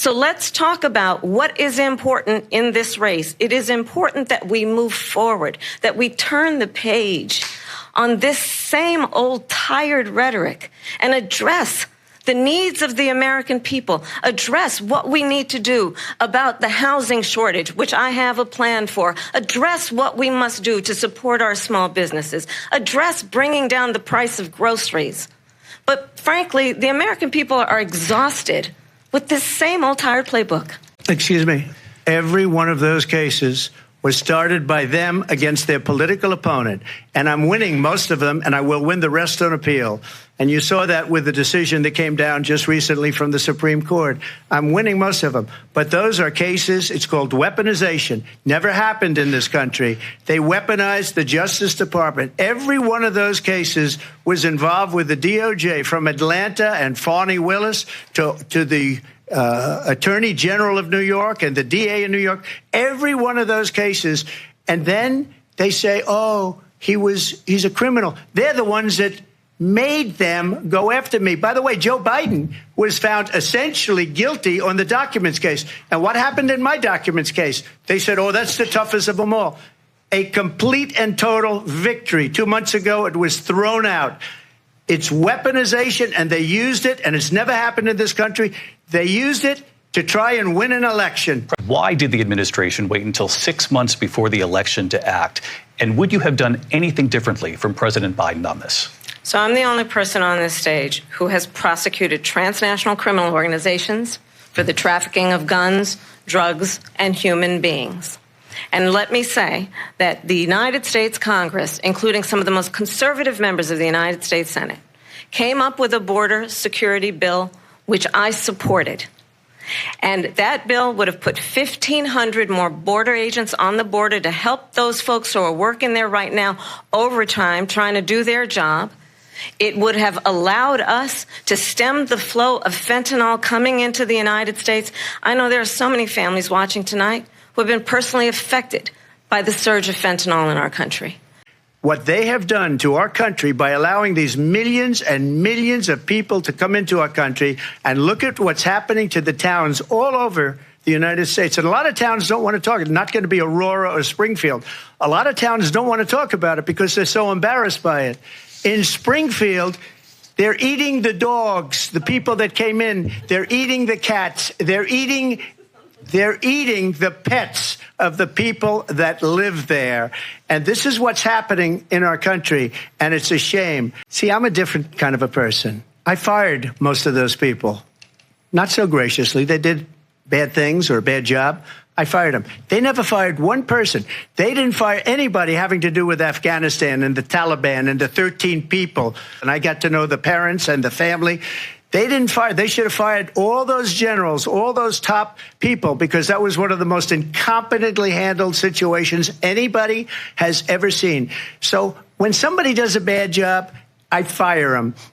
So let's talk about what is important in this race. It is important that we move forward, that we turn the page on this same old tired rhetoric and address the needs of the American people, address what we need to do about the housing shortage, which I have a plan for, address what we must do to support our small businesses, address bringing down the price of groceries. But frankly, the American people are exhausted with this same old tired playbook. Excuse me. Every one of those cases was started by them against their political opponent. And I'm winning most of them, and I will win the rest on appeal. And you saw that with the decision that came down just recently from the Supreme Court. I'm winning most of them. But those are cases, it's called weaponization. Never happened in this country. They weaponized the Justice Department. Every one of those cases was involved with the DOJ, from Atlanta and Fani Willis to the Attorney General of New York and the DA in New York, every one of those cases. And then they say, oh, he's a criminal. They're the ones that made them go after me. By the way, Joe Biden was found essentially guilty on the documents case. And what happened in my documents case? They said, oh, that's the toughest of them all. A complete and total victory. 2 months ago, it was thrown out. It's weaponization, and they used it, and it's never happened in this country. They used it to try and win an election. Why did the administration wait until 6 months before the election to act? And would you have done anything differently from President Biden on this? So I'm the only person on this stage who has prosecuted transnational criminal organizations for the trafficking of guns, drugs, and human beings. And let me say that the United States Congress, including some of the most conservative members of the United States Senate, came up with a border security bill, which I supported. And that bill would have put 1,500 more border agents on the border to help those folks who are working there right now overtime, trying to do their job. It would have allowed us to stem the flow of fentanyl coming into the United States. I know there are so many families watching tonight who have been personally affected by the surge of fentanyl in our country. What they have done to our country by allowing these millions and millions of people to come into our country, and look at what's happening to the towns all over the United States. And a lot of towns don't want to talk. It's not going to be Aurora or Springfield. A lot of towns don't want to talk about it because they're so embarrassed by it. In Springfield, they're eating the dogs, the people that came in. They're eating the cats. They're eating the pets of the people that live there. And this is what's happening in our country, and it's a shame. See, I'm a different kind of a person. I fired most of those people. Not so graciously. They did bad things or a bad job. I fired them. They never fired one person. They didn't fire anybody having to do with Afghanistan and the Taliban and the 13 people. And I got to know the parents and the family. They didn't fire. They should have fired all those generals, all those top people, because that was one of the most incompetently handled situations anybody has ever seen. So when somebody does a bad job, I fire them.